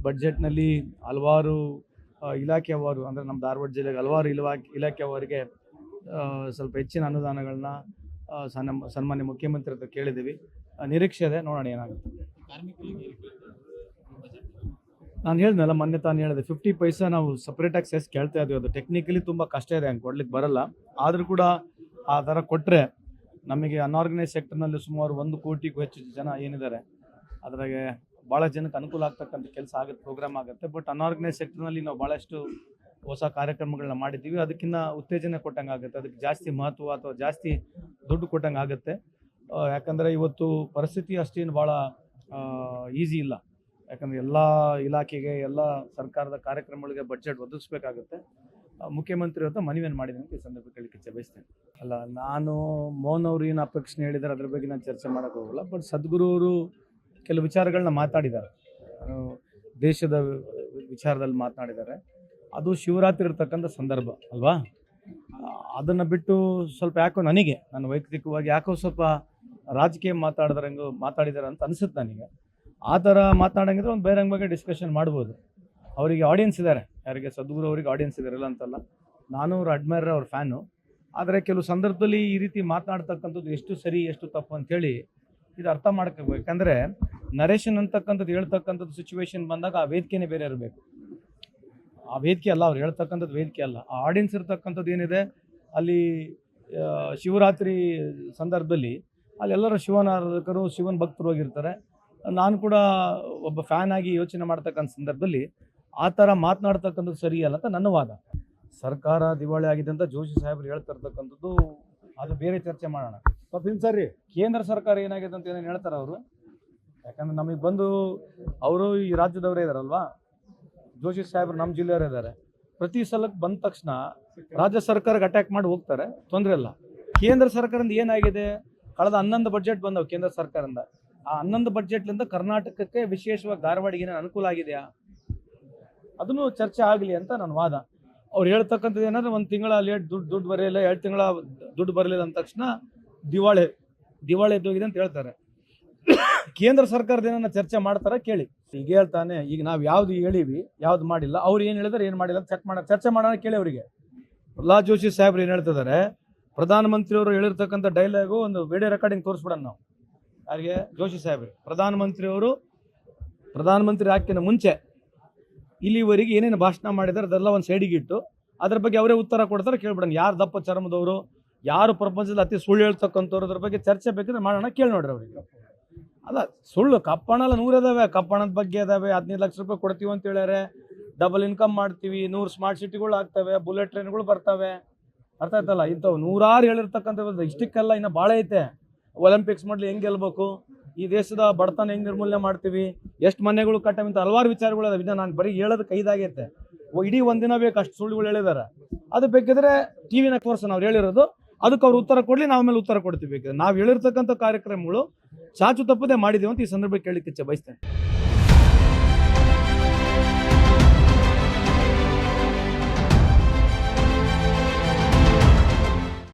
ಬಡ್ಜೆಟ್ನಲ್ಲಿ ಹಲವಾರು ಇಲಾಖೆಯವರು ಅಂದರೆ ನಮ್ಮ ಧಾರವಾಡ ಜಿಲ್ಲೆಗೆ ಹಲವಾರು ಇಲಾಖೆಯವರಿಗೆ ಸ್ವಲ್ಪ ಹೆಚ್ಚಿನ ಅನುದಾನಗಳನ್ನ ಸನ್ಮಾನ್ಯ ಮುಖ್ಯಮಂತ್ರಿ ಹತ್ರ ಕೇಳಿದ್ದೀವಿ. ನಿರೀಕ್ಷೆ ಇದೆ, ನೋಡೋಣ ಏನಾಗುತ್ತೆ. ನಾನು ಹೇಳಿದ್ನಲ್ಲ, ಮೊನ್ನೆ ತಾನು ಹೇಳಿದೆ 50 ಪೈಸಾ ನಾವು ಸಪ್ರೇಟಾಗಿ ಸೆಸ್ ಕೇಳ್ತಾ ಇದ್ದೀವಿ. ಅದು ಟೆಕ್ನಿಕಲಿ ತುಂಬ ಕಷ್ಟ ಇದೆ, ಹಂಗೆ ಕೊಡ್ಲಿಕ್ಕೆ ಬರಲ್ಲ. ಆದರೂ ಕೂಡ ಆ ಥರ ಕೊಟ್ಟರೆ ನಮಗೆ ಅನ್ಆರ್ಗನೈಸ್ ಸೆಕ್ಟರ್ನಲ್ಲಿ ಸುಮಾರು 1 ಕೋಟಿಗೂ ಹೆಚ್ಚು ಜನ ಏನಿದ್ದಾರೆ, ಅದ್ರಾಗೆ ಭಾಳ ಜನಕ್ಕೆ ಅನುಕೂಲ ಆಗ್ತಕ್ಕಂಥ ಕೆಲಸ ಆಗುತ್ತೆ, ಪ್ರೋಗ್ರಾಮ್ ಆಗುತ್ತೆ. ಬಟ್ ಅನ್ಆರ್ಗನೈಸ್ ಸೆಕ್ಟರ್ನಲ್ಲಿ ನಾವು ಭಾಳಷ್ಟು ಹೊಸ ಕಾರ್ಯಕ್ರಮಗಳನ್ನ ಮಾಡಿದ್ದೀವಿ. ಅದಕ್ಕಿಂತ ಉತ್ತೇಜನ ಕೊಟ್ಟಂಗೆ ಆಗುತ್ತೆ, ಅದಕ್ಕೆ ಜಾಸ್ತಿ ಮಹತ್ವ ಅಥವಾ ಜಾಸ್ತಿ ದುಡ್ಡು ಕೊಟ್ಟಂಗೆ ಆಗುತ್ತೆ. ಯಾಕಂದರೆ ಇವತ್ತು ಪರಿಸ್ಥಿತಿ ಅಷ್ಟೇನು ಭಾಳ ಈಸಿ ಇಲ್ಲ. ಯಾಕಂದರೆ ಎಲ್ಲ ಇಲಾಖೆಗೆ ಎಲ್ಲ ಸರ್ಕಾರದ ಕಾರ್ಯಕ್ರಮಗಳಿಗೆ ಬಡ್ಜೆಟ್ ಒದಗಿಸ್ಬೇಕಾಗುತ್ತೆ. ಮುಖ್ಯಮಂತ್ರಿ ಹತ್ರ ಮನವಿಯನ್ನು ಮಾಡಿದ್ದೀನಿ ಅಂತ ಈ ಸಂದರ್ಭ ಕೇಳಲಿಕ್ಕೆ ಬಯಸ್ತೇನೆ. ಅಲ್ಲ, ನಾನು ಮೋಹನ್ ಅವರು ಏನು ಅಪೇಕ್ಷೆ ಹೇಳಿದ್ದಾರೆ ಅದ್ರ ಬಗ್ಗೆ ನಾನು ಚರ್ಚೆ ಮಾಡೋಕ್ಕೆ ಹೋಗಲ್ಲ. ಬಟ್ ಸದ್ಗುರು ಅವರು ಕೆಲವು ವಿಚಾರಗಳನ್ನ ಮಾತಾಡಿದ್ದಾರೆ, ದೇಶದ ವಿಚಾರದಲ್ಲಿ ಮಾತನಾಡಿದ್ದಾರೆ. ಅದು ಶಿವರಾತ್ರಿ ಇರ್ತಕ್ಕಂಥ ಸಂದರ್ಭ ಅಲ್ವಾ, ಅದನ್ನು ಬಿಟ್ಟು ಸ್ವಲ್ಪ ಯಾಕೋ ನನಗೆ ನನ್ನ ವೈಯಕ್ತಿಕವಾಗಿ ಯಾಕೋ ಸ್ವಲ್ಪ ರಾಜಕೀಯ ಮಾತಾಡಿದಾರೆ ಅಂತ ಅನಿಸುತ್ತೆ ನನಗೆ. ಆ ಥರ ಮಾತನಾಡಂಗಿದ್ರೆ ಒಂದು ಬೇರೆ ಬಗ್ಗೆ ಡಿಸ್ಕಷನ್ ಮಾಡ್ಬೋದು. ಅವರಿಗೆ ಆಡಿಯನ್ಸ್ ಇದ್ದಾರೆ, ಯಾರಿಗೆ ಸದ್ಗುರು ಅವರಿಗೆ ಆಡಿಯನ್ಸ್ ಇದ್ದಾರಲ್ಲ ಅಂತಲ್ಲ, ನಾನು ಅವ್ರ ಅಡ್ಮೈರರ್, ಅವ್ರ ಫ್ಯಾನು. ಆದರೆ ಕೆಲವು ಸಂದರ್ಭದಲ್ಲಿ ಈ ರೀತಿ ಮಾತನಾಡ್ತಕ್ಕಂಥದ್ದು ಎಷ್ಟು ಸರಿ ಎಷ್ಟು ತಪ್ಪು ಅಂಥೇಳಿ ಇದು ಅರ್ಥ ಮಾಡ್ಕೋಬೇಕು. ಯಾಕಂದರೆ ನರೇಶನ್ ಅಂತಕ್ಕಂಥದ್ದು ಹೇಳ್ತಕ್ಕಂಥದ್ದು ಸಿಚುವೇಶನ್ ಬಂದಾಗ ಆ ವೇದಿಕೆನೇ ಬೇರೆ ಇರಬೇಕು. ಆ ವೇದಿಕೆ ಅಲ್ಲ, ಅವ್ರು ಹೇಳ್ತಕ್ಕಂಥದ್ದು ವೇದಿಕೆ ಅಲ್ಲ. ಆ ಆಡಿಯನ್ಸ್ ಇರ್ತಕ್ಕಂಥದ್ದು ಏನಿದೆ ಅಲ್ಲಿ, ಶಿವರಾತ್ರಿ ಸಂದರ್ಭದಲ್ಲಿ ಅಲ್ಲೆಲ್ಲರೂ ಶಿವನಾರಾಧಕರು, ಶಿವನ ಭಕ್ತರು ಹೋಗಿರ್ತಾರೆ. ನಾನು ಕೂಡ ಒಬ್ಬ ಫ್ಯಾನ್ ಆಗಿ ಯೋಚನೆ ಮಾಡ್ತಕ್ಕಂಥ ಸಂದರ್ಭದಲ್ಲಿ ಆ ಥರ ಮಾತನಾಡ್ತಕ್ಕಂಥದ್ದು ಸರಿಯಲ್ಲ ಅಂತ ನನ್ನ ವಾದ. ಸರ್ಕಾರ ದಿವಾಳಿ ಆಗಿದೆ ಅಂತ ಜೋಶಿ ಸಾಹೇಬ್ರು ಹೇಳ್ತಿರ್ತಕ್ಕಂಥದ್ದು ಅದು ಬೇರೆ ಚರ್ಚೆ ಮಾಡೋಣ. ಸರಿ, ಕೇಂದ್ರ ಸರ್ಕಾರ ಏನಾಗಿದೆ ಅಂತ ಏನೇನು ಹೇಳ್ತಾರೆ ಅವರು. ಯಾಕಂದರೆ ನಮಗೆ ಬಂದು ಅವರು ಈ ರಾಜ್ಯದವರೇ ಇದ್ದಾರಲ್ವಾ, ಜೋಶಿ ಸಾಹೇಬ್ರು ನಮ್ಮ ಜಿಲ್ಲೆಯವರೇ ಇದ್ದಾರೆ. ಪ್ರತಿ ಸಲಕ್ಕೆ ಬಂದ ತಕ್ಷಣ ರಾಜ್ಯ ಸರ್ಕಾರಕ್ಕೆ ಅಟ್ಯಾಕ್ ಮಾಡಿ ಹೋಗ್ತಾರೆ, ತೊಂದರೆ ಇಲ್ಲ. ಕೇಂದ್ರ ಸರ್ಕಾರದಿಂದ ಏನಾಗಿದೆ, ಕಳೆದ 11 ಬಡ್ಜೆಟ್ ಬಂದವು ಕೇಂದ್ರ ಸರ್ಕಾರದಿಂದ. ಆ 11 ಬಡ್ಜೆಟ್ಲಿಂದ ಕರ್ನಾಟಕಕ್ಕೆ ವಿಶೇಷವಾಗಿ ಧಾರವಾಡಿಗೆ ಏನೇನು ಅನುಕೂಲ ಆಗಿದೆಯಾ ಅದನ್ನು ಚರ್ಚೆ ಆಗಲಿ ಅಂತ ನನ್ನ ವಾದ. ಅವ್ರು ಹೇಳ್ತಕ್ಕಂಥದ್ದು ಏನಾದ್ರೆ 1 ತಿಂಗಳ ಲೇಟ್ ದುಡ್ಡು ಬರಲಿಲ್ಲ, 2 ತಿಂಗಳ ದುಡ್ಡು ಬರಲಿಲ್ಲ ಅಂದ ತಕ್ಷಣ ದಿವಾಳಿ ಎದ್ದೋಗಿದೆ ಅಂತ ಹೇಳ್ತಾರೆ. ಕೇಂದ್ರ ಸರ್ಕಾರದ ಏನನ್ನ ಚರ್ಚೆ ಮಾಡ್ತಾರ ಕೇಳಿ. ಈಗ ಹೇಳ್ತಾನೆ, ಈಗ ನಾವು ಯಾವ್ದು ಹೇಳಿವಿ ಯಾವ್ದು ಮಾಡಿಲ್ಲ, ಅವ್ರು ಏನು ಹೇಳಿದಾರೆ ಏನು ಮಾಡಿಲ್ಲ ಚರ್ಚೆ ಮಾಡೋಣ ಕೇಳಿ ಅವರಿಗೆ. ಪ್ರಹ್ಲಾದ್ ಜೋಶಿ ಸಾಹೇಬ್ರು ಏನು ಹೇಳ್ತಿದ್ದಾರೆ, ಪ್ರಧಾನಮಂತ್ರಿಯವರು ಹೇಳಿರ್ತಕ್ಕಂಥ ಡೈಲಾಗು ಒಂದು ವಿಡಿಯೋ ರೆಕಾರ್ಡಿಂಗ್ ತೋರಿಸ್ಬಿಡೋಣ ನಾವು. ಯಾರಿಗೆ? ಜೋಶಿ ಸಾಹೇಬ್ರು. ಪ್ರಧಾನಮಂತ್ರಿ ಹಾಕಿನ ಮುಂಚೆ ಇಲ್ಲಿವರೆಗೆ ಏನೇನು ಭಾಷಣ ಮಾಡಿದ್ದಾರೆ ಅದೆಲ್ಲ ಒಂದು ಸೈಡಿಗೆ ಇಟ್ಟು ಅದ್ರ ಬಗ್ಗೆ ಅವರೇ ಉತ್ತರ ಕೊಡ್ತಾರೆ, ಕೇಳ್ಬಿಡೋಣ. ಯಾರು ದಪ್ಪ ಚರ್ಮದವರು, ಯಾರು ಪ್ರಪಂಚದಲ್ಲಿ ಅತಿ ಸುಳ್ಳು ಹೇಳ್ತಕ್ಕಂಥವ್ರು, ಅದ್ರ ಬಗ್ಗೆ ಚರ್ಚೆ ಬೇಕಿದ್ರೆ ಮಾಡೋಣ, ಕೇಳಿ ನೋಡ್ರಿ ಅವರಿಗೆ. ಅಲ್ಲ, ಸುಳ್ಳು ಕಪ್ಪಣ ಎಲ್ಲ 100 ಇದಾವೆ, ಕಪ್ಪಣದ ಬಗ್ಗೆ ಇದಾವೆ. 15 ಲಕ್ಷ ರೂಪಾಯಿ ಕೊಡ್ತೀವಿ ಅಂತ ಹೇಳ್ಯಾರೆ, ಡಬಲ್ ಇನ್ಕಮ್ ಮಾಡ್ತೀವಿ, 100 ಸ್ಮಾರ್ಟ್ ಸಿಟಿಗಳು ಆಗ್ತವೆ, ಬುಲೆಟ್ ಟ್ರೈನ್ಗಳು ಬರ್ತವೆ. ಅರ್ಥ ಆಯ್ತಲ್ಲ, ಇಂಥವು 100 ಹೇಳಿರ್ತಕ್ಕಂಥ ಇಷ್ಟಕ್ಕೆಲ್ಲ ಇನ್ನು ಭಾಳ ಐತೆ. ಒಲಿಂಪಿಕ್ಸ್ ಮಾಡಲಿ ಹೆಂಗೆ ಗೆಲ್ಬೇಕು, ಈ ದೇಶದ ಬಡತನ ಹೆಂಗೆ ನಿರ್ಮೂಲನೆ ಮಾಡ್ತೀವಿ, ಎಷ್ಟು ಮನೆಗಳು ಕಟ್ಟವೆ ಅಂತ ಹಲವಾರು ವಿಚಾರಗಳು ಅದಾವೆ. ನಾನು ಬರೀ ಹೇಳೋದಕ್ಕೆ 5 ಆಗೈತೆ, ಇಡೀ ಒಂದಿನ ಬೇಕು ಅಷ್ಟು ಸುಳ್ಳುಗಳು ಹೇಳಿದ್ದಾರೆ. ಅದು ಬೇಕಿದ್ರೆ ಟಿವಿನ ತೋರ್ಸೋಣ ಅವ್ರು ಹೇಳಿರೋದು, ಅದಕ್ಕೆ ಅವ್ರು ಉತ್ತರ ಕೊಡಲಿ, ನಾವು ಮೇಲೆ ಉತ್ತರ ಕೊಡ್ತೀವಿ. ಬೇಕಿದ್ರೆ ನಾವು ಹೇಳಿರ್ತಕ್ಕಂಥ ಕಾರ್ಯಕ್ರಮಗಳು ಚಾಚು ತಪ್ಪದೆ ಮಾಡಿದ್ದೀವಿ ಅಂತ ಈ ಸಂದರ್ಭ ಕೇಳಲಿಕ್ಕೆ ಬಯಸ್ತೇನೆ.